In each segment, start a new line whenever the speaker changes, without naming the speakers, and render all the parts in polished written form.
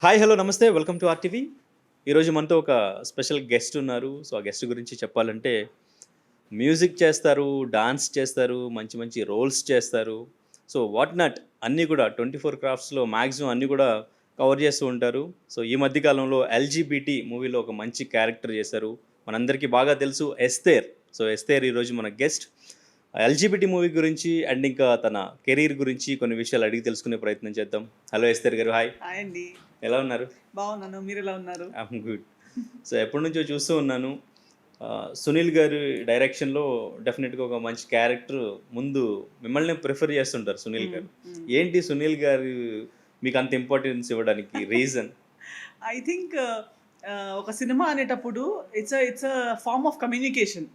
Hi! Hello! నమస్తే. Welcome to RTV. ఈరోజు మనతో ఒక స్పెషల్ గెస్ట్ ఉన్నారు. సో, ఆ గెస్ట్ గురించి చెప్పాలంటే మ్యూజిక్ చేస్తారు, డాన్స్ చేస్తారు, మంచి మంచి రోల్స్ చేస్తారు. సో, వాట్ నాట్ అన్నీ కూడా 24 క్రాఫ్ట్స్‌లో మాక్సిమం అన్నీ కూడా కవర్ చేస్తూ ఉంటారు. సో, ఈ మధ్య కాలంలో 'ఎల్‌జీబీటీ' మూవీలో ఒక మంచి క్యారెక్టర్ చేశారు. మనందరికీ బాగా తెలుసు 'ఎస్తేర్'. సో, 'ఎస్తేర్' ఈరోజు మన గెస్ట్. 'ఎల్‌జీబీటీ' మూవీ గురించి అండ్ ఇంకా తన కెరీర్ గురించి కొన్ని విషయాలు అడిగి తెలుసుకునే ప్రయత్నం చేద్దాం. హలో! ఎస్తేర్ గారు. హాయ్!
హాయ్ అండి.
ఎలా ఉన్నారు?
బాగున్నాను. మీరెలా ఉన్నారు?
I'm good. సో, ఎప్పటినుంచో చూస్తూ ఉన్నాను. సునీల్ గారి డైరెక్షన్‌లో డెఫినిట్‌గా ఒక మంచి క్యారెక్టర్ ముందు మిమ్మల్నే ప్రిఫర్ చేస్తుంటారు సునీల్
హ్మ్.
గారు.
హ్మ్.
ఏంటి సునీల్ గారు మీకంత ఇంపార్టెన్స్ ఇవ్వడానికి రీజన్?
ఐ థింక్ ఒక సినిమా అనేటప్పుడు it's a form of communication.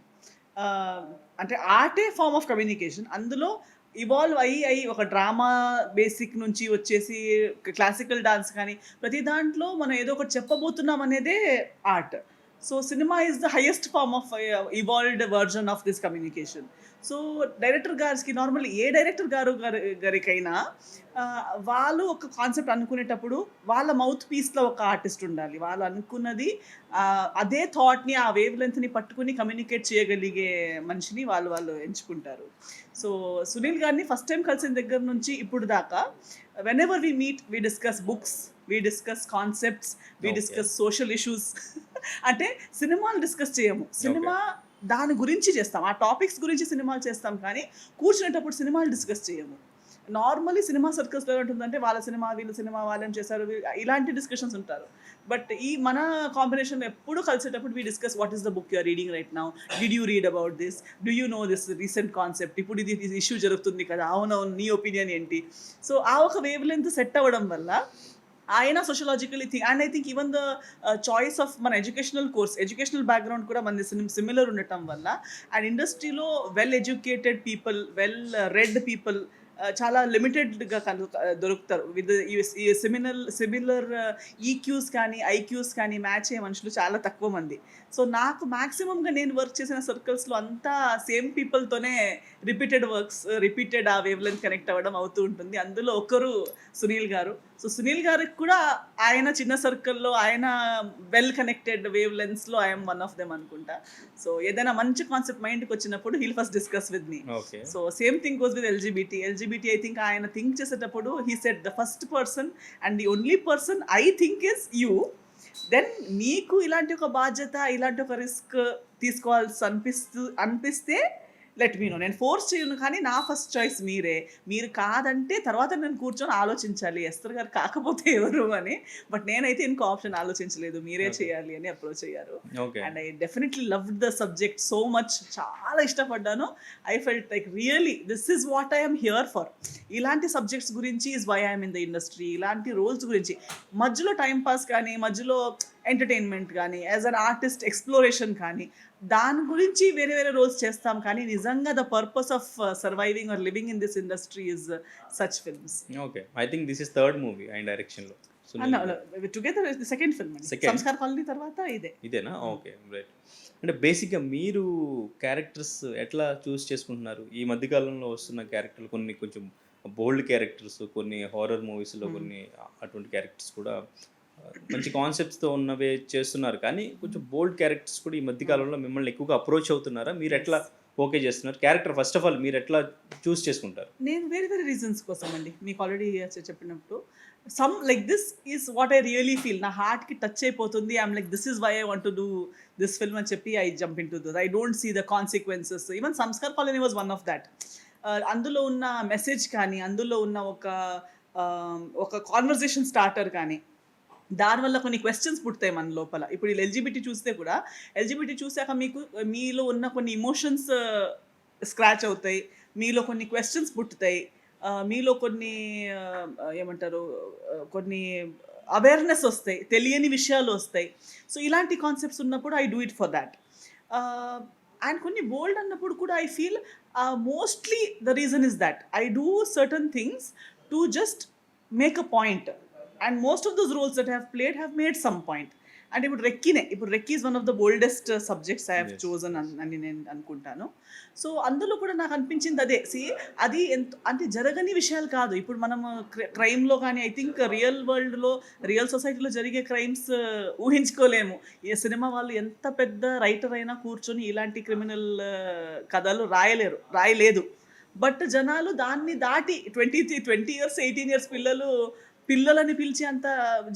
ఆహ్, అంటే ఆర్టే ఫార్మ్ ఆఫ్ కమ్యూనికేషన్. అందులో ఇవాల్వ్ అయ్యి ఒక డ్రామా బేసిక్ నుంచి వచ్చేసి క్లాసికల్ డాన్స్ కానీ, ప్రతి దాంట్లో మనం ఏదో ఒకటి చెప్పబోతున్నాం అనేదే art. So, cinema is the highest form of evolved version of this communication. So, director గారికి నార్మల్లీ ఏ డైరెక్టర్ గారికైనా వాళ్ళు ఒక కాన్సెప్ట్ అనుకునేటప్పుడు వాళ్ళ మౌత్ పీస్‌లో ఒక ఆర్టిస్ట్ ఉండాలి. వాళ్ళు అనుకున్నది అదే థాట్‌ని, ఆ వేవ్ లెంగ్త్‌ని పట్టుకొని కమ్యూనికేట్ చేయగలిగే మనిషిని వాళ్ళు ఎంచుకుంటారు. సో, సునీల్ గారిని ఫస్ట్ టైమ్ కలిసిన దగ్గర నుంచి ఇప్పుడు దాకా whenever we meet we discuss books, we discuss concepts, we
okay.
Discuss social issues. అంటే సినిమాలు డిస్కస్ చేయము.
ఓకే.
సినిమా దాని గురించి చేస్తాం. ఆ టాపిక్స్ గురించి సినిమాలు చేస్తాం కానీ, కూర్చునేటప్పుడు సినిమాలు డిస్కస్ చేయము. నార్మల్లీ సినిమా సర్కిల్స్‌లో ఎలా ఉంటుందంటే, వాళ్ళ సినిమా, వీళ్ళ సినిమా, వాళ్ళేం చేశారు, ఇలాంటి డిస్కషన్స్ ఉంటారు. బట్ ఈ మన కాంబినేషన్‌లో ఎప్పుడు కలిసేటప్పుడు we discuss what is the book you are reading right now? Did you read about this? Do you know this recent concept? ఇప్పుడు ఇది ఇష్యూ జరుగుతుంది కదా! అవునవును. నీ ఒపీనియన్ ఏంటి? సో, ఆ ఒక వేవ్ లెంత్ సెట్ అవ్వడం వల్ల ఆయన sociologically and I think even the choice of మన ఎడ్యుకేషనల్ బ్యాక్‌గ్రౌండ్ కూడా మనది సిమిలర్ ఉండటం వల్ల అండ్ ఇండస్ట్రీలో well educated people, well read people చాలా లిమిటెడ్‌గా దొరుకుతారు. విత్ ఈ సిమిలర్ ఈక్యూస్ కానీ, ఐక్యూస్ కానీ మ్యాచ్ అయ్యే మనుషులు చాలా తక్కువ మంది. సో, నాకు మాక్సిమమ్‌గా నేను వర్క్ చేసిన సర్కిల్స్‌లో అంతా సేమ్ పీపుల్‌తోనే రిపీటెడ్ ఆ వేవ్ లెంత్ కనెక్ట్ అవ్వడం అవుతూ ఉంటుంది. అందులో ఒకరు సునీల్ గారు. సో, సునీల్ గారికి కూడా ఆయన చిన్న సర్కిల్‌లో ఆయన వెల్ కనెక్టెడ్ వేవ్ లెంత్స్‌లో ఐయామ్ వన్ ఆఫ్ దెమ్ అనుకుంటా. సో, ఏదైనా మంచి కాన్సెప్ట్ మైండ్‌కొచ్చినప్పుడు he'll first discuss with me.
Okay.
So, same thing goes with LGBT I think ఆయన థింక్ చేసేటప్పుడు he said the first person and the only person I think is you. Then మీకు ఇలాంటి ఒక బాధ్యత, ఇలాంటి ఒక రిస్క్ తీసుకోవాల్సి అనిపిస్తే లెట్ మీ నో. నేను ఫోర్స్ చేయను కానీ నా ఫస్ట్ చాయిస్ మీరే. మీరు కాదంటే తర్వాత నేను కూర్చొని ఆలోచించాలి. ఎస్తర్ గారు కాకపోతే ఎవరు అని. బట్ నేనైతే ఇంకో ఆప్షన్ ఆలోచించలేదు. మీరే
ఓకే.
చేయాలి అని అప్రోచ్ అయ్యారు.
Okay.
And I definitely loved the subject so much. చాలా ఇష్టపడ్డాను. I felt like really this is what I am here for. ఇలాంటి సబ్జెక్ట్స్ గురించి is why I am in the industry. ఇలాంటి రోల్స్ గురించి మధ్యలో టైమ్ పాస్ కానీ, మధ్యలో entertainment గానీ, యాస్ ఎన్ ఆర్టిస్ట్ ఎక్స్‌ప్లోరేషన్ కానీ, దాని గురించి వేరే వేరే రోల్స్ చేస్తాం కానీ, నిజంగా the purpose of surviving or living in this industry is such films.
Okay. I think this is third movie ఆయన డైరెక్షన్‌లో సునీల్ గారు.
టుగెదర్ సెకండ్ ఫిల్మ్ అండి.
సెకండ్.
'సంస్కార్ కాలనీ' తర్వాత ఇదే.
ఇదేనా? ఓకే. రైట్. అంటే బేసిక్‌గా మీరు క్యారెక్టర్స్ ఎట్లా చూజ్ చేసుకుంటున్నారు? ఈ మధ్య కాలంలో వస్తున్న క్యారెక్టర్లు కొన్ని కొంచెం బోల్డ్ క్యారెక్టర్స్, కొన్ని హారర్ మూవీస్‌లో
హ్మ్.
కొన్ని అటువంటి క్యారెక్టర్స్ కూడా మంచి కాన్సెప్ట్స్‌తో ఉన్నవే చేస్తున్నారు. కానీ కొంచెం బోల్డ్ క్యారెక్టర్స్ కూడా ఈ మధ్య
హ్మ్.
కాలంలో మిమ్మల్ని ఎక్కువగా అప్రోచ్ అవుతున్నారా?
యెస్.
మీరెట్లా ఓకే చేస్తున్నారు? క్యారెక్టర్ ఫస్ట్ ఆఫ్ ఆల్ మీరెట్లా చూజ్ చేసుకుంటారు?
నేను వేరే వేరే రీజన్స్ కోసం అండి. మీకు ఆల్రెడీ చెప్పినప్పుడు some like this is what I really feel. నా హార్ట్‌కి టచ్ అయిపోతుంది. I'm like this is why I want to do this film అని చెప్పి I jump into this. I don't see the consequences. Even 'Sanskar Colony' was one of thought. అందులో ఉన్న message కానీ, అందులో ఉన్న ఒక కాన్వర్జేషన్ స్టార్టర్ కానీ, దానివల్ల కొన్ని క్వెషన్స్ పుడతాయి మన లోపల. ఇప్పుడు ఈ ఎల్‌జీబీటీ చూసాక మీలో ఉన్న కొన్ని ఎమోషన్స్ స్క్రాచ్ అవుతాయి. మీలో కొన్ని క్వెషన్స్ పుట్టుతాయి. మీలో కొన్ని ఆహ్, ఏమంటారు కొన్ని అవేర్‌నెస్ ఒస్తాయి. తెలియని విషయాలు ఒస్తాయి. సో, ఇలాంటి కాన్సెప్ట్స్ ఉన్నప్పుడు I do it for thought. ఆహ్, అండ్ కొన్ని బోల్డ్ అన్నప్పుడు కూడా I feel mostly the reason is thought I do certain things to just make a point. And most of those roles that I have played have made some point. అంటే ఇప్పుడు Recce is one of the boldest subjects I have
Yes,
chosen
yes.
అని నేను అనుకుంటాను. So అందులో కూడా నాకు అనిపించింది అదే. అది ఎంత అంటే జరగని విషయాలు కాదు. ఇప్పుడు మనం క్రైమ్‌లో కానీ ఐ థింక్ రియల్ వరల్డ్‌లో, రియల్ సొసైటీలో జరిగే క్రైమ్స్ ఊహించుకోలేము. ఏ సినిమా వాళ్ళు ఎంత పెద్ద రైటర్ అయినా కూర్చొని ఇలాంటి క్రిమినల్ కథలు రాయలేదు. బట్ జనాలు దాన్ని దాటి 20 ఇయర్స్, 18 ఇయర్స్ పిల్లలని పిలిచి అంత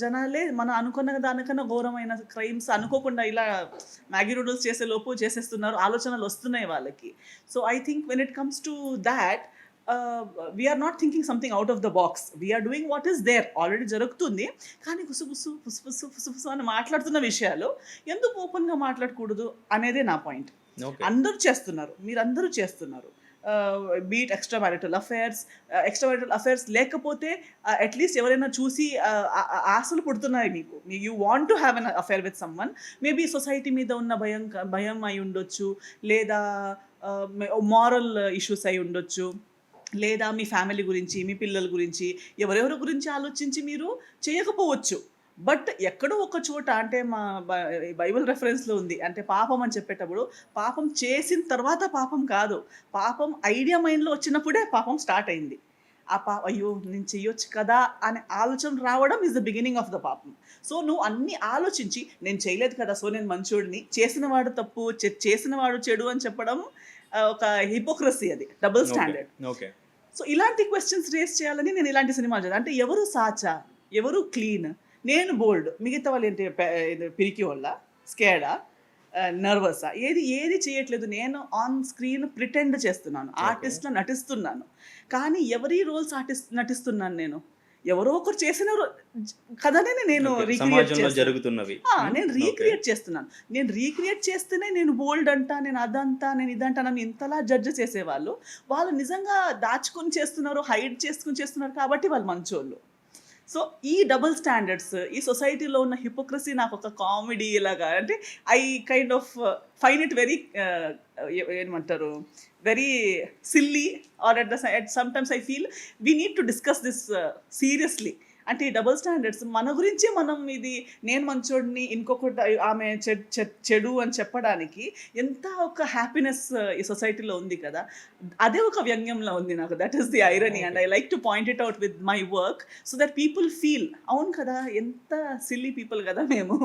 జనాలే మనం అనుకున్న దానికన్నా ఘోరమైన క్రైమ్స్ అనుకోకుండా ఇలా మ్యాగీ నూడిల్స్ చేసే లోపు చేసేస్తున్నారు. ఆలోచనలు వస్తున్నాయి వాళ్ళకి. So I think when it comes to that we are not thinking something out of the box. We are doing what is there, already జరుగుతుంది. కానీ పుసు అని మాట్లాడుతున్న విషయాలు ఎందుకు ఓపెన్గా మాట్లాడకూడదు అనేదే నా పాయింట్.
ఓకే.
అందరూ చేస్తున్నారు, మీరందరూ చేస్తున్నారు. బీట్ ఎక్స్ట్రా మ్యారిటల్ అఫైర్స్ లేకపోతే అట్లీస్ట్ ఎవరైనా చూసి ఆశలు పుడుతున్నాయి మీకు. You want to have an affair with someone. Maybe society మీద ఉన్న భయం అయి ఉండొచ్చు, లేదా మారల్ ఇష్యూస్ అయి ఉండొచ్చు, లేదా మీ ఫ్యామిలీ గురించి, మీ పిల్లల గురించి, ఎవరెవరి గురించి ఆలోచించి మీరు చేయకపోవచ్చు. బట్ ఎక్కడో ఒక చోట అంటే మా బైబిల్ రెఫరెన్స్లో ఉంది. అంటే పాపం అని చెప్పేటప్పుడు పాపం చేసిన తర్వాత పాపం కాదు, పాపం ఐడియా మైండ్లో వచ్చినప్పుడే పాపం స్టార్ట్ అయింది. అయ్యో నేను చెయ్యొచ్చు కదా అనే ఆలోచన రావడం is the beginning of the పాపం. సో నువ్వు అన్ని ఆలోచించి నేను చేయలేదు కదా, సో నేను మంచోడిని, చేసిన వాడు తప్పు, చేసిన వాడు చెడు అని చెప్పడం ఒక హిపోక్రసీ, అది డబుల్ స్టాండర్డ్.
ఓకే.
సో ఇలాంటి క్వశ్చన్స్ రేస్ చేయాలని నేను ఇలాంటి సినిమాలు చదివాను. అంటే ఎవరు సాచా, ఎవరు క్లీన్, నేను బోల్డ్, మిగతా వాళ్ళు ఏంటి పిరికి వాళ్ళ, స్కేడా, నర్వసా, ఏది చేయట్లేదు. నేను ఆన్ స్క్రీన్ ప్రిటెండ్ చేస్తున్నాను, ఆర్టిస్ట్లా నటిస్తున్నాను. కానీ ఎవరి రోల్స్ నటిస్తున్నాను నేను, ఎవరో ఒకరు చేసిన కథనే నేను రీక్రియేట్
జరుగుతున్నవి
నేను రీక్రియేట్ చేస్తున్నాను. నేను రీక్రియేట్ చేస్తేనే నేను బోల్డ్ అంటా, నేను అదంతా, నేను ఇదంటా, నన్ను ఇంతలా జడ్జ్ చేసేవాళ్ళు వాళ్ళు నిజంగా దాచుకొని చేస్తున్నారు, హైడ్ చేసుకుని చేస్తున్నారు కాబట్టి వాళ్ళు మంచోళ్ళు. సో ఈ డబుల్ స్టాండర్డ్స్, ఈ సొసైటీలో ఉన్న హిపోక్రసీ నాకు ఒక కామెడీ లాగా, అంటే I kind of find it very ఏమంటారు, very silly, or at sometimes I feel we need to discuss this seriously. అంటే ఈ డబుల్ స్టాండర్డ్స్ మన గురించి మనం ఇది నేను మంచోడిని, ఇంకొకటి ఆమె చెడు అని చెప్పడానికి ఎంత ఒక హ్యాపీనెస్ ఈ సొసైటీలో ఉంది కదా, అదే ఒక వ్యంగ్యంలో ఉంది నాకు. That is the irony and I like to point it out with my work so that people feel అవును కదా ఎంత సిల్లీ పీపుల్ కదా మేము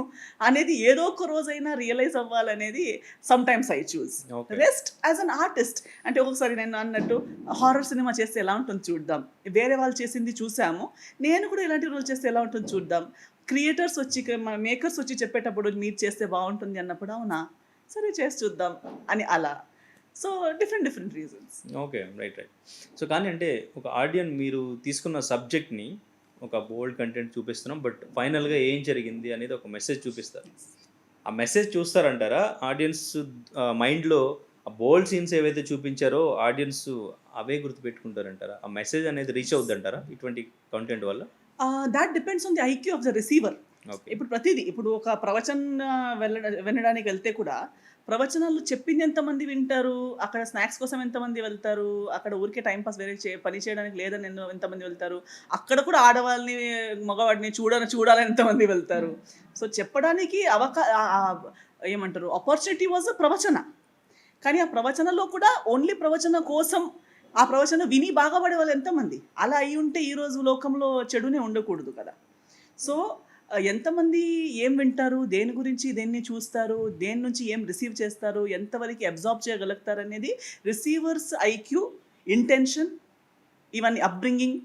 అనేది ఏదో ఒక రోజైనా రియలైజ్ అవ్వాలనేది sometimes I choose. Rest as an artist అంటే ఒకసారి నేను అన్నట్టు హారర్ సినిమా చేస్తే ఎలా ఉంటుంది చూద్దాం, వేరే వాళ్ళు చేసింది చూసాము, నేను కూడా ఇలాంటి రోల్ చేస్తే ఎలా ఉంటుంది చూద్దాం, క్రియేటర్స్ వచ్చి మేకర్స్ వచ్చి చెప్పేటప్పుడు మీరు చేస్తే బాగుంటుంది అన్నప్పుడు అవునా సరే చేసి చూద్దాం అని అలా. So different reasons.
Okay, right. So కానీ అంటే ఒక ఆడియన్స్ మీరు తీసుకున్న సబ్జెక్ట్ని ఒక బోల్డ్ కంటెంట్ చూపిస్తున్నాం, బట్ ఫైనల్గా ఏం జరిగింది అనేది ఒక మెసేజ్ చూపిస్తారు. ఆ మెసేజ్ చూస్తారంటారా ఆడియన్స్ మైండ్లో? ఆ బోల్డ్ సీన్స్ ఏవైతే చూపించారో ఆడియన్స్ అవే గుర్తుపెట్టుకుంటారంటారా? ఆ మెసేజ్ అనేది రీచ్ అవుద్దంటారా ఇటువంటి కంటెంట్ వల్ల?
That depends on the IQ of the receiver. ఇప్పుడు ప్రతిదీ, ఇప్పుడు ఒక వినడానికి వెళ్తే కూడా ప్రవచనాలు చెప్పింది ఎంతమంది వింటారు, అక్కడ స్నాక్స్ కోసం ఎంతమంది వెళ్తారు, అక్కడ ఊరికే టైంపాస్ వేరే పని చేయడానికి లేదని ఎంతమంది వెళ్తారు, అక్కడ కూడా ఆడవాళ్ళని మగవాడిని చూడాలని ఎంతమంది వెళ్తారు. సో చెప్పడానికి ఏమంటారు ఆపర్చునిటీ వాజ్ ప్రవచన. కానీ ఆ ప్రవచనలో కూడా ఓన్లీ ప్రవచన కోసం ఆ ప్రవచనం విని బాగుపడే వాళ్ళు ఎంతమంది? అలా అయి ఉంటే ఈరోజు లోకంలో చెడునే ఉండకూడదు కదా. సో ఎంతమంది ఏం వింటారు, దేని గురించి దేన్ని చూస్తారు, దేని నుంచి ఏం రిసీవ్ చేస్తారు, ఎంతవరకు అబ్జార్బ్ చేయగలుగుతారు అనేది రిసీవర్స్ ఐక్యూ, ఇంటెన్షన్, ఇవన్నీ అప్బ్రింగింగ్,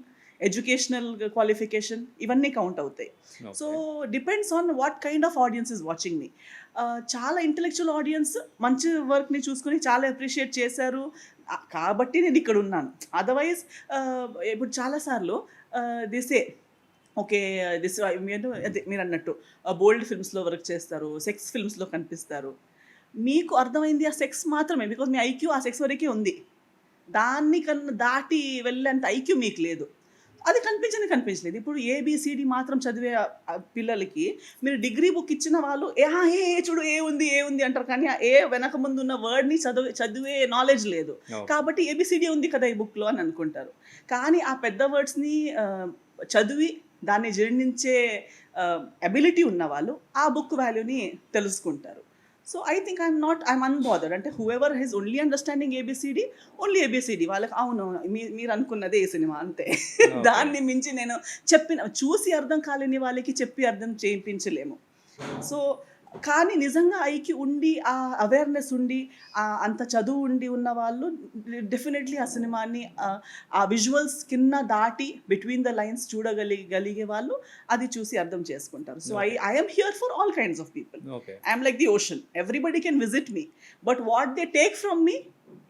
ఎడ్యుకేషనల్ క్వాలిఫికేషన్ ఇవన్నీ కౌంట్ అవుతాయి. So depends on what kind of audience is watching me. చాలా ఇంటెలెక్చువల్ ఆడియన్స్ మంచి వర్క్ని చూసుకొని చాలా అప్రిషియేట్ చేశారు కాబట్టి నేను ఇక్కడ ఉన్నాను. అదర్వైజ్ ఇప్పుడు చాలాసార్లు దిసే ఓకే మీరు అన్నట్టు బోల్డ్ ఫిల్మ్స్లో వర్క్ చేస్తారు, సెక్స్ ఫిల్మ్స్లో కనిపిస్తారు, మీకు అర్థమైంది ఆ సెక్స్ మాత్రమే, బికాజ్ మీ ఐక్యూ ఆ సెక్స్ వరకే ఉంది, దాన్ని దాటి వెళ్ళేంత ఐక్యూ మీకు లేదు, అది కనిపించలేదు. ఇప్పుడు ఏబిసిడి మాత్రం చదివే పిల్లలకి మీరు డిగ్రీ బుక్ ఇచ్చిన వాళ్ళు చూడు ఏ ఉంది అంటారు, కానీ ఏ వెనక ముందు ఉన్న వర్డ్ని చదివే నాలెడ్జ్ లేదు కాబట్టి ఏబిసిడి ఉంది కదా ఈ బుక్లో అని అనుకుంటారు. కానీ ఆ పెద్ద వర్డ్స్ని చదివి దాన్ని జీర్ణించే ఎబిలిటీ ఉన్నవాళ్ళు ఆ బుక్ వాల్యూని తెలుసుకుంటారు. So I think I'm unbothered. అంటే whoever he's only understanding ABCD, only ABCD వాళ్ళకి అవును మీరు అనుకున్నదే ఈ సినిమా అంతే.
ఓకే.
దాన్ని మించి నేను చూసి అర్థం కాలేని వాళ్ళకి చెప్పి అర్థం చేయించలేము. సో కానీ నిజంగా ఐకి ఉండి ఆ అవేర్నెస్ ఉండి అంత చదువు ఉండి ఉన్న వాళ్ళు డెఫినెట్లీ ఆ సినిమాని ఆ విజువల్స్ కింద దాటి బిట్వీన్ ద లైన్స్ చూడగలిగే వాళ్ళు అది చూసి అర్థం చేసుకుంటారు. So I'm here for all kinds of people.
Okay.
I'm like the ocean, everybody can visit me, but what they take from me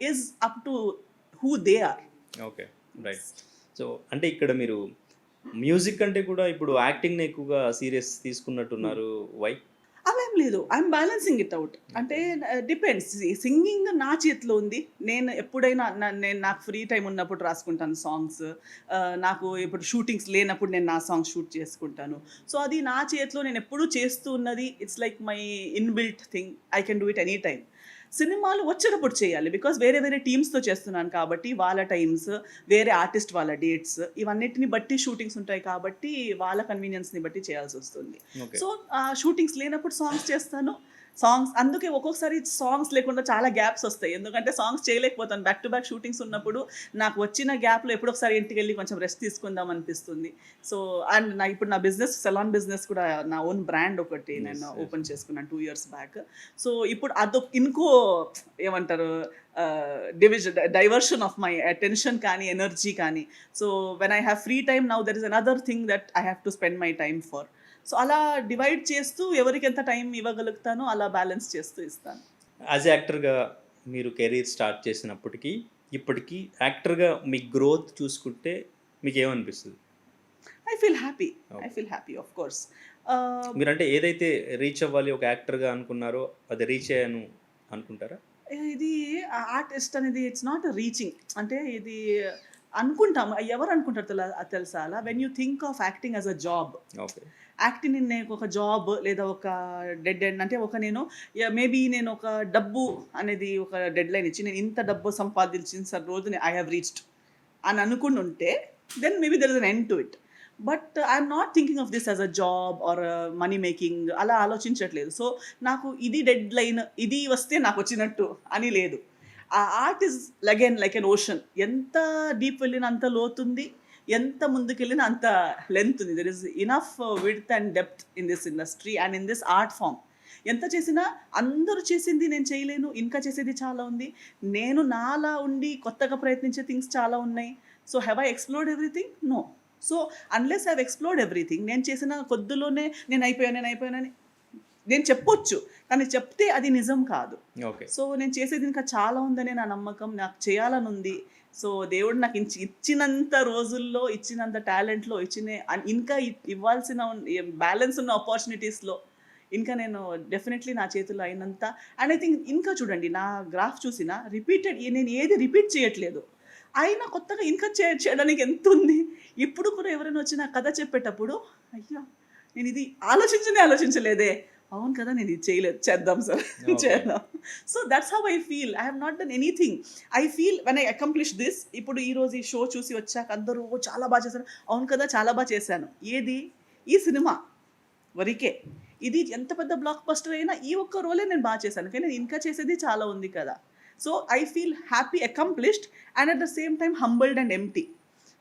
is up to who they are.
Okay, right. So అంటే ఇక్కడ మీరు music అంటే కూడా ఇప్పుడు యాక్టింగ్ని ఎక్కువగా serious తీసుకున్నట్టున్నారు. Why?
అలా ఏం లేదు, ఐఎమ్ బ్యాలెన్సింగ్ ఇట్ అవుట్. అంటే డిపెండ్స్, సింగింగ్ నా చేతిలో ఉంది. నేను ఎప్పుడైనా నేను నాకు ఫ్రీ టైం ఉన్నప్పుడు రాసుకుంటాను సాంగ్స్. నాకు ఇప్పుడు షూటింగ్స్ లేనప్పుడు నేను నా సాంగ్స్ షూట్ చేసుకుంటాను. సో అది నా చేతిలో, నేను ఎప్పుడూ చేస్తూ ఉన్నది. It's like my inbuilt thing, I can do it any time. సినిమాలు వచ్చేటప్పుడు చేయాలి, బికాస్ వేరే వేరే టీమ్స్తో చేస్తున్నాను కాబట్టి వాళ్ళ టైమ్స్, వేరే ఆర్టిస్ట్ వాళ్ళ డేట్స్, ఇవన్నిటిని బట్టి షూటింగ్స్ ఉంటాయి కాబట్టి వాళ్ళ కన్వీనియన్స్ని బట్టి చేయాల్సి వస్తుంది.
ఓకే.
సో షూటింగ్స్ లేనప్పుడు సాంగ్స్ చేస్తాను. అందుకే ఒక్కొక్కసారి సాంగ్స్ లేకుండా చాలా గ్యాప్స్ వస్తాయి, ఎందుకంటే సాంగ్స్ చేయలేకపోతాను. బ్యాక్ టు బ్యాక్ షూటింగ్స్ ఉన్నప్పుడు నాకు వచ్చిన గ్యాప్లో ఎప్పుడో ఒకసారి ఇంటికి వెళ్ళి కొంచెం రెస్ట్ తీసుకుందాం అనిపిస్తుంది. సో అండ్ ఇప్పుడు నా బిజినెస్, సెలాన్ బిజినెస్ కూడా, నా ఓన్ బ్రాండ్ ఒకటి నేను ఓపెన్ చేసుకున్నాను 2 years బ్యాక్. సో ఇప్పుడు అదొక ఇంకో ఏమంటారు డైవర్షన్ ఆఫ్ మై అటెన్షన్ కానీ ఎనర్జీ కానీ. So when I have free time now, there is another thing that I have to spend my time for. So అలా డివైడ్ చేస్తూ ఎవరికి ఎంత టైం ఇవ్వగలుగుతానో అలా బ్యాలెన్స్ చేస్తూ ఇస్తాను.
యాజ్ యాక్టర్గా మీరు కెరీర్ స్టార్ట్ చేసినప్పటికీ ఇప్పటికీ యాక్టర్గా మీ గ్రోత్ చూసుకుంటే మీకు ఏమనిపిస్తుంది?
I feel happy of course.
మీరంటే ఏదైతే రీచ్ అవ్వాలి ఒక యాక్టర్గా అనుకున్నారో అది రీచ్ అయ్యాను అనుకుంటారా?
ఇది ఆర్టిస్ట్ అనేది ఇట్స్ నాట్ రీచింగ్. అంటే ఇది అనుకుంటాం, ఎవరు అనుకుంటారు తెలుసా అలా, when you think of acting as a job.
Okay.
Acting నేను ఒక జాబ్ లేదా ఒక డెడ్ ఎండ్, అంటే ఒక నేను మేబీ నేను ఒక డబ్బు అనేది ఒక డెడ్ లైన్ ఇచ్చి నేను ఇంత డబ్బు సంపాదించిన రోజు ఐ హ్యావ్ రీచ్డ్ అని అనుకుని ఉంటే then maybe there is an end to it. But I'm not thinking of this as a job or money making, అలా ఆలోచించట్లేదు. సో నాకు ఇది డెడ్ లైన్, ఇది వస్తే నాకు వచ్చినట్టు అని లేదు. ఆ art is again like an ocean. ఎంత డీప్ వెళ్ళినా అంత లోతుంది, ఎంత ముందుకు వెళ్ళినా అంత లెంత్ ఉంది. There is enough width and depth in this industry and in this art form. ఎంత చేసినా అందరూ చేసింది నేను చేయలేను, ఇంకా చేసేది చాలా ఉంది. నేను నాలా ఉండి కొత్తగా ప్రయత్నించే థింగ్స్ చాలా ఉన్నాయి. So have I explored everything? No. So unless I have explored everything, నేను చేసిన కొద్దిలోనే నేను అయిపోయానని నేను చెప్పొచ్చు, కానీ చెప్తే అది నిజం కాదు.
ఓకే.
సో నేను చేసేది ఇంకా చాలా ఉందనే నా నమ్మకం, నాకు చేయాలని ఉంది. సో దేవుడు నాకు ఇచ్చినంత రోజుల్లో, ఇచ్చినంత టాలెంట్లో, ఇంకా ఇవ్వాల్సిన బ్యాలెన్స్ ఉన్న ఆపర్చునిటీస్లో ఇంకా నేను డెఫినెట్లీ నా చేతుల్లో అయినంత. అండ్ ఐ థింక్ ఇంకా చూడండి, నా గ్రాఫ్ చూసినా నేను ఏది రిపీట్ చేయట్లేదు, అయినా కొత్తగా ఇంకా చేయడానికి ఎంత ఉంది. ఇప్పుడు కూడా ఎవరైనా వచ్చి నా కథ చెప్పేటప్పుడు అయ్యా నేను ఇది ఆలోచించలేదే, అవును కదా నేను ఇది చేయలేదు, చేద్దాం సార్ చేద్దాం. So that's how I feel. I have not done anything. I feel when I accomplish this. ఇప్పుడు ఈరోజు ఈ షో చూసి వచ్చాక అందరూ చాలా బాగా చేశారు, అవును కదా చాలా బాగా చేశాను. ఏది? ఈ సినిమా వరకే. ఇది ఎంత పెద్ద బ్లాక్ బస్టర్ అయినా ఈ ఒక్క రోలే నేను బాగా చేశాను, కానీ నేను ఇంకా చేసేది చాలా ఉంది కదా. So I feel happy, accomplished and at the same time humbled and empty.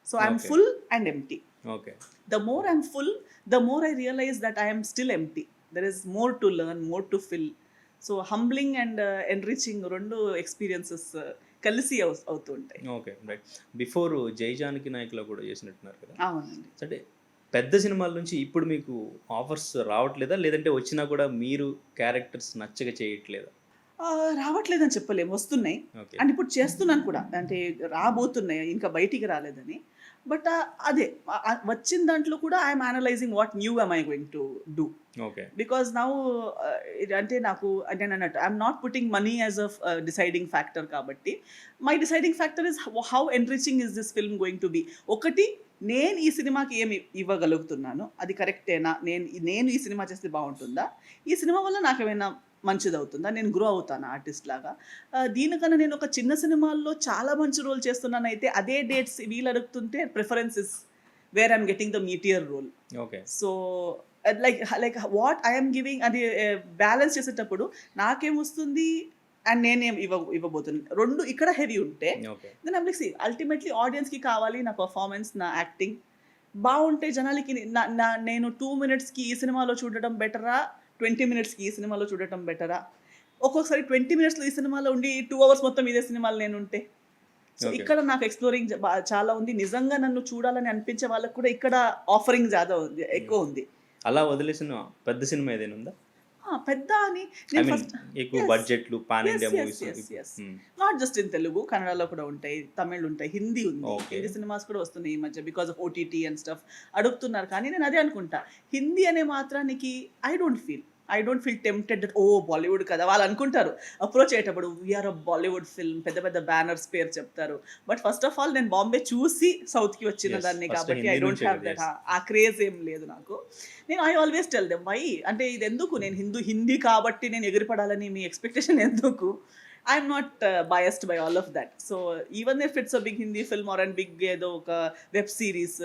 So I'm full and empty.
Okay.
The more I'm full, the more I realize that I am still empty. There is more to learn, more to fill. So humbling and enriching రెండు experiences కలిసి అవుతూ ఉంటాయి.
Okay, right. Before జై జానకి నాయకులో కూడా చేసినట్టున్నారు కదా.
అవునండి.
అంటే పెద్ద సినిమాల నుంచి ఇప్పుడు మీకు ఆఫర్స్ రావట్లేదా, లేదంటే వచ్చినా కూడా మీరు క్యారెక్టర్స్ నచ్చగా చేయట్లేదా?
రావట్లేదని చెప్పలేము, వస్తున్నాయి.
ఓకే.
అండ్ ఇప్పుడు చేస్తున్నాను కూడా, అంటే రాబోతున్నాయి, ఇంకా బయటికి రాలేదని. బట్ అదే వచ్చిన దాంట్లో కూడా I'm analysing what new am I going to do.
Okay.
Because now అంటే నాకు అంటే అన్నట్టు I'm not putting money as a deciding factor. కాబట్టి my deciding factor is how enriching is this film going to be. ఒకటి, నేను ఈ సినిమాకి ఏమి ఇవ్వగలుగుతున్నాను, అది కరెక్టేనా, నేను ఈ సినిమా చేస్తే బాగుంటుందా, ఈ సినిమా వల్ల నాకు ఏమైనా మంచిది అవుతుందా, నేను గ్రో అవుతాను ఆర్టిస్ట్ లాగా. దీనికన్నా నేను ఒక చిన్న సినిమాల్లో చాలా మంచి రోల్ చేస్తున్నానైతే అదే డేట్స్ వీళ్ళు అడుగుతుంటే preferences where I'm getting the meatier role.
Okay.
So like what I'm giving అది బ్యాలెన్స్ చేసేటప్పుడు నాకేమొస్తుంది అండ్ నేనేం ఇవ్వబోతున్నాను, రెండు ఇక్కడ హెవీ ఉంటే
okay.
Then I'm like ultimately ఆడియన్స్కి కావాలి నా పర్ఫార్మెన్స్, నా యాక్టింగ్ బాగుంటే జనాలకి నేను 2 మినిట్స్కి ఈ సినిమాలో చూడటం బెటరా, 20 మినిట్స్కి ఈ సినిమాలో చూడటం బెటరా, ఒక్కొక్కసారి 20 మినిట్స్లో ఈ సినిమాలో ఉండి 2 అవర్స్ మొత్తం ఇదే సినిమాలో నేను ఉంటే. So
Okay.
ఇక్కడ నాకు ఎక్స్ప్లోరింగ్ చాలా ఉంది. నిజంగా నన్ను చూడాలని అనిపించే వాళ్ళకి కూడా ఇక్కడ ఆఫరింగ్ ఎక్కువ ఉంది.
అలా వదిలేసిన పెద్ద సినిమా ఏదైనా ఉందా?
పెద్ద అని
ఐ
నేను
మీన్
ఫస్ట్
ఎక్కువ బడ్జెట్లు pan India movies.
Not just in Telugu, కన్నడలో కూడా ఉంటాయి, తమిళ్ ఉంటాయి, హిందీ ఉంది.
Okay.
హిందీ సినిమాస్ కూడా వస్తున్నాయి ఈ మధ్య because of OTT and stuff అడుగుతున్నారు. కానీ నేను అదే అనుకుంటా, హిందీ అనే మాత్రానికి I don't feel tempted that oh Bollywood కదా వాళ్ళు అనుకుంటారు. అప్రోచ్ అయ్యేటప్పుడు వీఆర్ అ బాలీవుడ్ ఫిల్మ్, పెద్ద పెద్ద బ్యానర్స్ పేరు చెప్తారు. బట్ ఫస్ట్ ఆఫ్ ఆల్ నేను బాంబే చూసి సౌత్కి వచ్చిన
Yes,
దాన్ని
first
కాబట్టి ఐ
హిందీ
డోంట్
నుంచే
హ్యావ్
కదా,
దట్ ఆ క్రేజ్ ఏం లేదు నాకు. నేను I always tell them why, అంటే ఇది ఎందుకు, నేను హిందీ కాబట్టి నేను ఎగిరిపడాలని మీ ఎక్స్పెక్టేషన్ ఎందుకు? I'm not biased by all of that. So even if it's a big Hindi film or and big ఏదో ఒక వెబ్ సిరీస్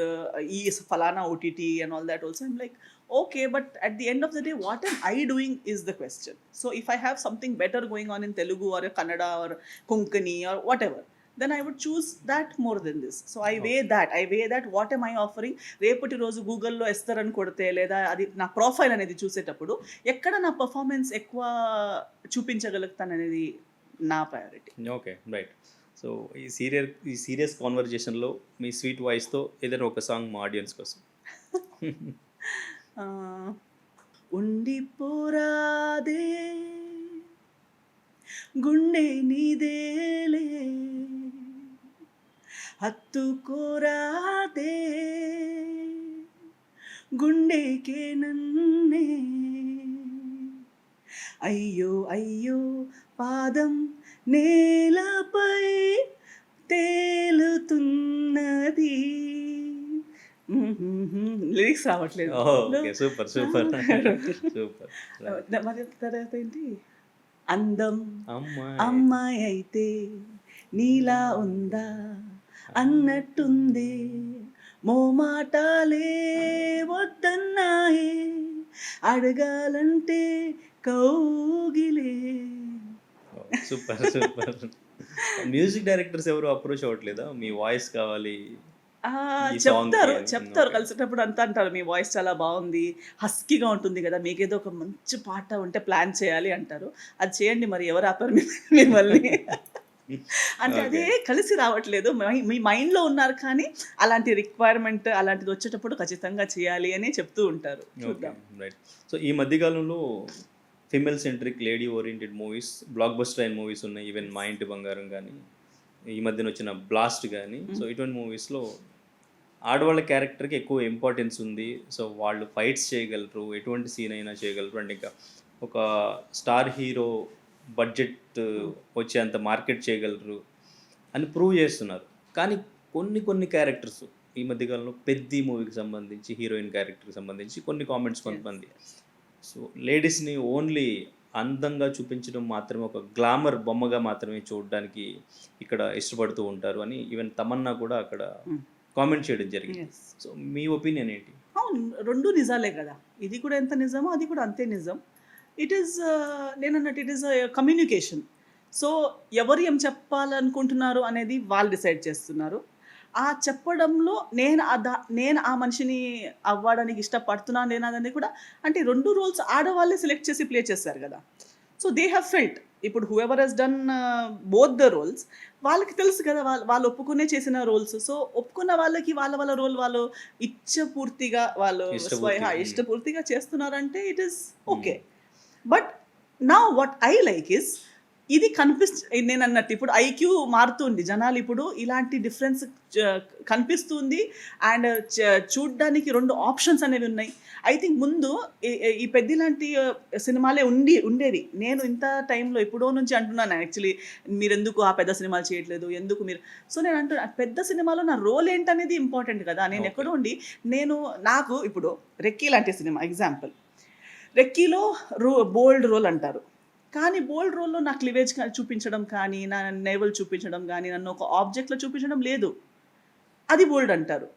ఈ ఫలానా OTT and all that also I'm like okay, but at the end of the day what am I doing is the question. So if I have something better going on in Telugu or Kannada or Konkani or whatever, then I would choose that more than this. So I weigh that what am I offering. రేపటి రోజు గూగుల్లో Esther అని కొడితే లేదా అది నా profile అనేది చూసేటప్పుడు ఎక్కడ నా పర్ఫార్మెన్స్ ఎక్కువ చూపించగలుగుతాను అనేది నా ప్రయారిటీ.
Okay, right. సో ఈ సీరియస్ కాన్వర్జేషన్లో మీ స్వీట్ వాయిస్తో ఏదైనా ఒక సాంగ్ మా ఆడియన్స్ కోసం.
ఉండిపోరాదే గుండె నీదేలే, హత్తుకోరాదే గుండెకే నన్నే, అయ్యో అయ్యో పాదం నేలపై తేలుతున్నది. లిరిక్స్ రావట్లేదు.
Okay, super super super.
మరి తర్వాత ఏంటి, అందం
అమ్మాయి
అమ్మాయి అయితే నీలా ఉందా అన్నట్టుంది, మోమాటాలే వద్దన్నాయే అడగాలంటే కౌగిలే.
Super super. మ్యూజిక్ డైరెక్టర్స్ ఎవరు అప్రోచ్ అవ్వట్లేదా, మీ వాయిస్ కావాలి ఈ song కి?
చెప్తారు
Okay.
కలిసేటప్పుడు అంతా అంటారు, మీ వాయిస్ చాలా బాగుంది, హస్కీగా ఉంటుంది కదా, మీకేదో ఒక మంచి పాట ఉంటే ప్లాన్ చేయాలి అంటారు. అది చేయండి, మరి ఎవరు ఆపారు మిమ్మల్ని? అంటే అదే కలిసి రావట్లేదు. మీ మైండ్లో ఉన్నారు కానీ అలాంటి రిక్వైర్మెంట్ అలాంటిది వచ్చేటప్పుడు ఖచ్చితంగా చేయాలి అని చెప్తూ ఉంటారు. చూద్దాం.
రైట్. సో ఈ మధ్యకాలంలో female centric lady oriented movies, block buster అయిన మూవీస్ ఉన్నాయి. ఈవెన్ మా ఇంటి బంగారం కానీ, ఈ మధ్యన వచ్చిన బ్లాస్ట్ కానీ, సో ఇటువంటి మూవీస్లో ఆడవాళ్ళ క్యారెక్టర్కి ఎక్కువ ఇంపార్టెన్స్ ఉంది. సో వాళ్ళు ఫైట్స్ చేయగలరు, ఎటువంటి సీన్ అయినా చేయగలరు. అండ్ ఇంకా ఒక స్టార్ హీరో బడ్జెట్ వచ్చేంత మార్కెట్ చేయగలరు అని ప్రూవ్ చేస్తున్నారు. కానీ కొన్ని క్యారెక్టర్స్ ఈ మధ్యకాలంలో పెద్ద మూవీకి సంబంధించి హీరోయిన్ క్యారెక్టర్కి సంబంధించి కొన్ని కామెంట్స్ కొంతమంది, సో లేడీస్ని ఓన్లీ అందంగా చూపించడం మాత్రమే, ఒక గ్లామర్ బొమ్మగా మాత్రమే చూడడానికి ఇక్కడ ఇష్టపడుతూ ఉంటారు అని ఈవెన్ తమన్నా కూడా అక్కడ కామెంట్ చేయడం జరిగింది.
Yes.
సో మీ ఒపీనియన్ ఏంటి?
అవును, రెండు నిజాలే కదా, ఇది కూడా ఎంత నిజమో అది కూడా అంతే నిజం. ఇట్ ఈస్ నేను అన్నట్టు ఇట్ ఈస్ కమ్యూనికేషన్. సో ఎవరు ఏం చెప్పాలనుకుంటున్నారు అనేది వాళ్ళు డిసైడ్ చేస్తున్నారు. ఆ చెప్పడంలో నేను ఆ మనిషిని అవ్వడానికి ఇష్టపడుతున్నాను లేనదని కూడా, అంటే 2 రోల్స్ ఆడవాళ్ళే సెలెక్ట్ చేసి ప్లే చేశారు కదా. సో దే హ్యావ్ ఫెల్ట్, ఇప్పుడు whoever he's done both the roles వాళ్ళకి తెలుసు కదా, వాళ్ళు ఒప్పుకునే చేసిన రోల్స్. సో ఒప్పుకున్న వాళ్ళకి వాళ్ళ రోల్ వాళ్ళు ఇష్టపూర్తిగా చేస్తున్నారంటే ఇట్ ఈస్ ఓకే. బట్ నా వాట్ ఐ లైక్ ఇస్, ఇది నేను అన్నట్టు ఇప్పుడు ఐక్యూ మారుతుంది, జనాలు ఇప్పుడు ఇలాంటి డిఫరెన్స్ కనిపిస్తుంది. అండ్ చూడ్డానికి 2 ఆప్షన్స్ అనేవి ఉన్నాయి. ఐ థింక్ ముందు ఈ పెద్ద లాంటి సినిమాలే ఉండేవి. నేను ఇంత టైంలో ఎప్పుడో నుంచి అంటున్నాను యాక్చువల్లీ, మీరు ఎందుకు ఆ పెద్ద సినిమాలు చేయట్లేదు, ఎందుకు మీరు. సో నేను అంటున్నా, పెద్ద సినిమాలో నా రోల్ ఏంటనేది ఇంపార్టెంట్ కదా. నేను ఎక్కడో ఉండి నాకు ఇప్పుడు రెక్కీ లాంటి సినిమా ఎగ్జాంపుల్, రెక్కీలో బోల్డ్ రోల్ అంటారు, కానీ బోల్డ్ రోల్లో నా క్లివేజ్ చూపించడం కానీ, నా నేవల్ చూపించడం కానీ, నన్ను ఒక ఆబ్జెక్ట్లో చూపించడం లేదు, అది బోల్డ్ అంటారు.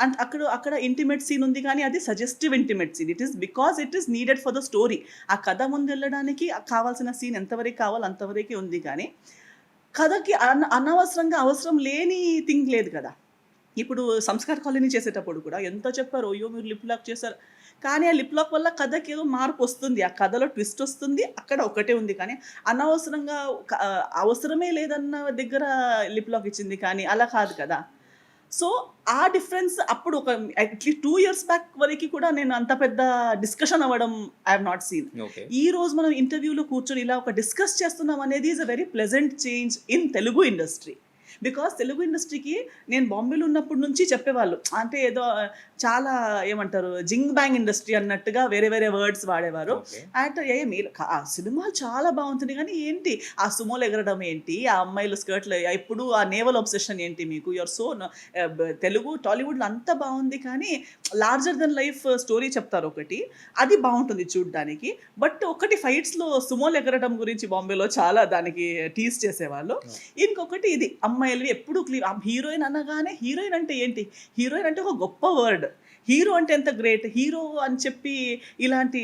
అండ్ అక్కడ ఇంటిమేట్ సీన్ ఉంది కానీ అది suggestive intimate scene. It is because it is needed for the story. ఆ కథ ముందెళ్ళడానికి కావాల్సిన సీన్ ఎంతవరకు కావాలో అంతవరకే ఉంది కానీ, కథకి అనవసరంగా అవసరం లేని థింగ్ లేదు కదా! ఇప్పుడు 'సంస్కార్ కాలనీ' చేసేటప్పుడు కూడా ఎంత చెప్పారో, అయ్యో! మీరు లిప్ లాక్ చేశారు. కానీ ఆ లిప్ లాక్ వల్ల కథకేదో మార్పొస్తుంది. ఆ కథలో ట్విస్టొస్తుంది. అక్కడ ఒకటే ఉంది కానీ, అనవసరంగా అవసరమే లేదన్న దగ్గర లిప్ లాక్ ఇచ్చింది కానీ, అలా కాదు కదా! సో, ఆ డిఫరెన్స్ అప్పుడు ఒక అట్‌లీస్ట్ 2 ఇయర్స్ బ్యాక్ వరకి కూడా నేను అంత పెద్ద డిస్కషన్ అవ్వడం I have not seen.
Okay.
ఈ రోజు మనం ఇంటర్వ్యూలో కూర్చొని ఇలా ఒక డిస్కస్ చేస్తున్నాం అనేది is a very pleasant change in Telugu industry. Because Telugu ఇండస్ట్రీకి నేను బాంబేలో ఉన్నప్పటి నుంచి చెప్పేవాళ్ళు. అంటే ఏదో చాలా ఏమంటారు జింగ్ బ్యాంగ్ ఇండస్ట్రీ అన్నట్టుగా వేరే వేరే వర్డ్స్ వాడేవారు.
ఓకే.
యాక్టర్ మీరు ఆ సినిమాలు చాలా బాగుంటుంది కానీ ఏంటి ఆ సుమోలు ఎగరడం ఏంటి, ఆ అమ్మాయిలు స్కర్ట్లు ఇప్పుడు ఆ నేవల్ ఒబ్సెషన్ ఏంటి మీకు, యూఆర్ సో తెలుగు టాలీవుడ్లో అంతా బాగుంది కానీ లార్జర్ దెన్ లైఫ్ స్టోరీ చెప్తారు ఒకటి, అది బాగుంటుంది చూడడానికి. బట్ ఒకటి ఫైట్స్లో సుమోలు ఎగరడం గురించి బాంబేలో చాలా దానికి టీజ్ చేసేవాళ్ళు. ఇంకొకటి ఇది అమ్మాయిలు ఎప్పుడు హీరోయిన్ అనగానే హీరోయిన్ అంటే ఏంటి, హీరోయిన్ అంటే ఒక గొప్ప వర్డ్. హీరో అంటే ఎంత గ్రేట్, హీరో అని చెప్పి ఇలాంటి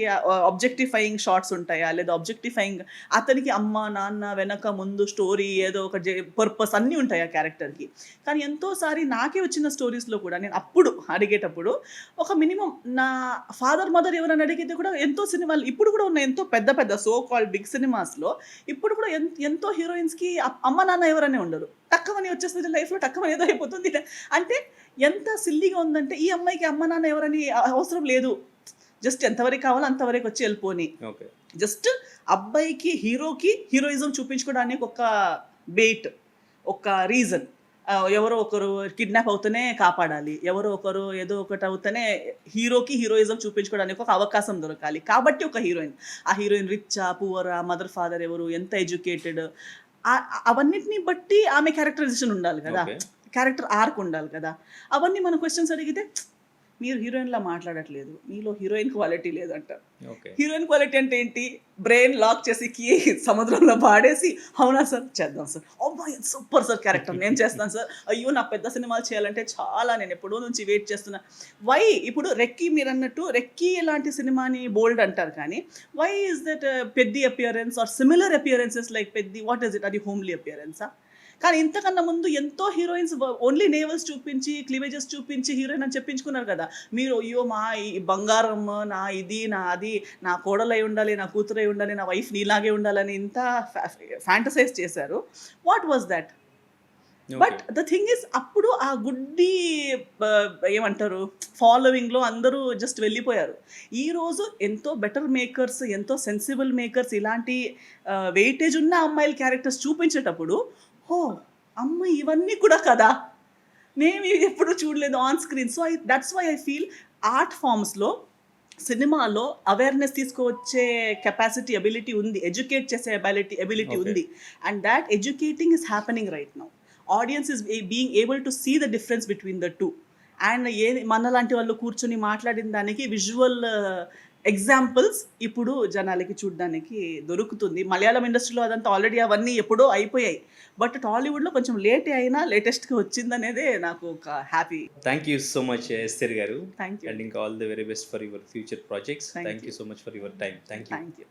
ఆబ్జెక్టిఫైయింగ్ షార్ట్స్ ఉంటాయా, లేదా ఆబ్జెక్టిఫైయింగ్ అతనికి అమ్మ నాన్న వెనక ముందు స్టోరీ ఏదో ఒక పర్పస్ అన్నీ ఉంటాయి ఆ క్యారెక్టర్కి. కానీ ఎంతోసారి నాకే వచ్చిన స్టోరీస్లో కూడా నేను అప్పుడు అడిగేటప్పుడు ఒక మినిమం నా ఫాదర్ మదర్ ఎవరైనా అడిగితే కూడా ఎంతో సినిమాలు ఇప్పుడు కూడా ఉన్నాయి, ఎంతో పెద్ద పెద్ద సో కాల్డ్ బిగ్ సినిమాస్లో ఇప్పుడు కూడా ఎంతో హీరోయిన్స్కి అమ్మ నాన్న ఎవరనే ఉండరు, టక్కమని వచ్చేస్తుంది లైఫ్లో, టక్కమని ఏదో అయిపోతుంది. అంటే ఎంత సిల్లీగా ఉందంటే ఈ అమ్మాయికి అమ్మ నాన్న ఎవరని అవసరం లేదు, జస్ట్ ఎంతవరకు కావాలో అంతవరకు వచ్చి వెళ్ళిపోని.
ఓకే.
జస్ట్ అబ్బాయికి హీరోకి హీరోయిజం చూపించుకోవడానికి ఒక బెయిట్, ఒక రీజన్. ఎవరో ఒకరు కిడ్నాప్ అవుతూనే కాపాడాలి, ఎవరో ఒకరు ఏదో ఒకటి అవుతూనే హీరోకి హీరోయిజం చూపించుకోవడానికి ఒక అవకాశం దొరకాలి కాబట్టి ఒక హీరోయిన్. ఆ హీరోయిన్ రిచ్చా పువరా, మదర్ ఫాదర్ ఎవరు, ఎంత ఎడ్యుకేటెడ్, అవన్నిటిని బట్టి ఆమె క్యారెక్టరైజేషన్ ఉండాలి కదా,
ఓకే.
క్యారెక్టర్ ఆర్క్ ఉండాలి కదా. అవన్నీ మనం క్వశ్చన్స్ అడిగితే మీరు హీరోయిన్లా మాట్లాడట్లేదు, మీలో హీరోయిన్ క్వాలిటీ లేదంట.
ఓకే.
హీరోయిన్ క్వాలిటీ అంటే ఏంటి, బ్రెయిన్ లాక్ చేసి కీ సముద్రంలో పాడేసి అవునా సార్ చేద్దాం సార్, అబ్బాయి సూపర్ సార్ క్యారెక్టర్ నేను చేస్తాను సార్, అయ్యో నా పెద్ద సినిమాలు చేయాలంటే చాలా నేను ఎప్పుడో నుంచి వెయిట్ చేస్తున్నా. వై ఇప్పుడు రెక్కీ మీరు అన్నట్టు రెక్కీ లాంటి సినిమాని బోల్డ్ అంటారు కానీ why is that Peddi appearance or similar appearances like Peddi, what is it, అది హోమ్లీ అపియరెన్సా? కానీ ఇంతకన్నా ముందు ఎంతో హీరోయిన్స్ ఓన్లీ నేవల్స్ చూపించి క్లీవేజెస్ చూపించి హీరోయిన్ అని చెప్పించుకున్నారు కదా. మీరు అయ్యో మా ఈ బంగారం, నా ఇది, నా అది, నా కోడలై ఉండాలి, నా కూతురై ఉండాలి, నా వైఫ్ నీలాగే ఉండాలని ఇంత ఫ్యాంటసైజ్ చేశారు. What was that? But the thing is అప్పుడు ఆ గుడ్డి ఏమంటారు ఫాలోయింగ్లో అందరూ జస్ట్ వెళ్ళిపోయారు. ఈరోజు ఎంతో బెటర్ మేకర్స్, ఎంతో సెన్సిబుల్ మేకర్స్ ఇలాంటి వెయిటేజ్ ఉన్న అమ్మాయిల క్యారెక్టర్స్ చూపించేటప్పుడు హో అమ్మాయి ఇవన్నీ కూడా కదా, నేను ఎప్పుడు చూడలేదు on screen. So that's why I feel art ఫామ్స్లో సినిమాలో అవేర్నెస్ తీసుకువచ్చే కెపాసిటీ ఎబిలిటీ ఉంది, ఎడ్యుకేట్ చేసే ఎబిలిటీ ఉంది. And that educating is happening right now. Audience is being able to see the difference between the two. And మనలాంటి వాళ్ళు కూర్చొని మాట్లాడిన దానికి విజువల్ ఎగ్జాంపుల్స్ ఇప్పుడు జనాలకి చూడడానికి దొరుకుతుంది. మలయాళం ఇండస్ట్రీలో అదంతా ఆల్రెడీ అవన్నీ ఎప్పుడో అయిపోయాయి. బట్ టాలీవుడ్లో కొంచెం లేట్ అయినా లేటెస్ట్గా వచ్చిందనేదే నాకు ఒక happy.
Thank you so much Esther గారు.
Thank you.
అండ్ ఇంకా all the very best for your future projects.
Thank
thank you so much for your time. Thank you.
Thank you.